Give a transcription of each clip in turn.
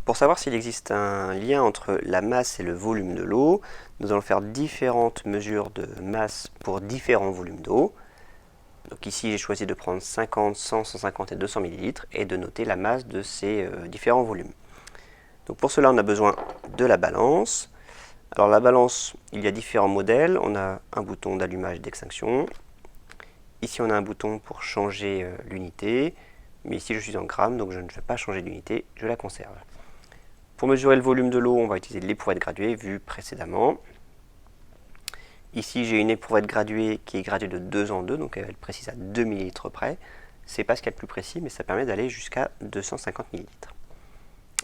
Pour savoir s'il existe un lien entre la masse et le volume de l'eau, nous allons faire différentes mesures de masse pour différents volumes d'eau. Donc ici, j'ai choisi de prendre 50, 100, 150 et 200 ml et de noter la masse de ces différents volumes. Donc pour cela, on a besoin de la balance. Alors la balance, il y a différents modèles. On a un bouton d'allumage d'extinction. Ici, on a un bouton pour changer l'unité. Mais ici, je suis en grammes, donc je ne vais pas changer d'unité, je la conserve. Pour mesurer le volume de l'eau, on va utiliser l'éprouvette graduée, vue précédemment. Ici, j'ai une éprouvette graduée qui est graduée de 2 en 2, donc elle précise à 2 ml près. C'est pas ce qu'il y a de plus précis, mais ça permet d'aller jusqu'à 250 ml.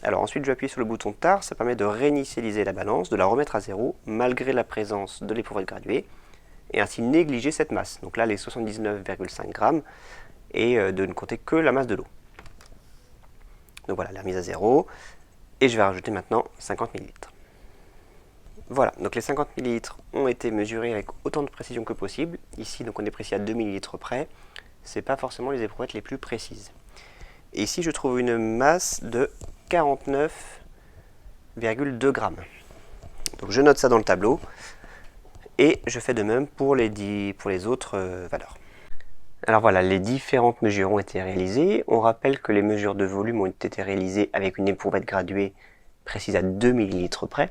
Alors ensuite, je vais appuyer sur le bouton TAR, ça permet de réinitialiser la balance, de la remettre à zéro, malgré la présence de l'éprouvette graduée, et ainsi négliger cette masse. Donc là, les 79,5 grammes, et de ne compter que la masse de l'eau. Donc voilà, la remise à zéro. Et je vais rajouter maintenant 50 ml. Voilà, donc les 50 ml ont été mesurés avec autant de précision que possible. Ici, donc on est précis à 2 ml près. Ce n'est pas forcément les éprouvettes les plus précises. Et ici, je trouve une masse de 49,2 grammes. Donc je note ça dans le tableau. Et je fais de même pour les autres valeurs. Alors voilà, les différentes mesures ont été réalisées. On rappelle que les mesures de volume ont été réalisées avec une éprouvette graduée précise à 2 ml près.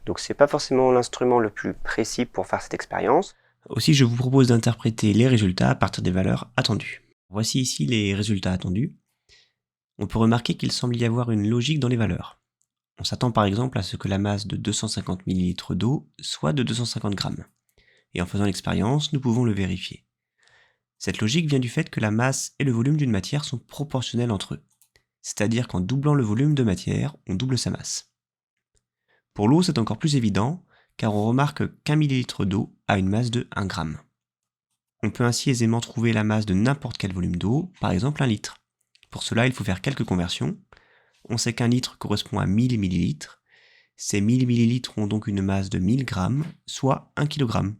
Donc ce n'est pas forcément l'instrument le plus précis pour faire cette expérience. Aussi, je vous propose d'interpréter les résultats à partir des valeurs attendues. Voici ici les résultats attendus. On peut remarquer qu'il semble y avoir une logique dans les valeurs. On s'attend par exemple à ce que la masse de 250 ml d'eau soit de 250 grammes. Et en faisant l'expérience, nous pouvons le vérifier. Cette logique vient du fait que la masse et le volume d'une matière sont proportionnels entre eux. C'est-à-dire qu'en doublant le volume de matière, on double sa masse. Pour l'eau, c'est encore plus évident, car on remarque qu'un millilitre d'eau a une masse de 1 gramme. On peut ainsi aisément trouver la masse de n'importe quel volume d'eau, par exemple 1 litre. Pour cela, il faut faire quelques conversions. On sait qu'un litre correspond à 1000 millilitres. Ces 1000 millilitres ont donc une masse de 1000 grammes, soit 1 kg.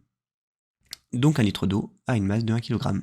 Donc un litre d'eau a une masse de 1 kg.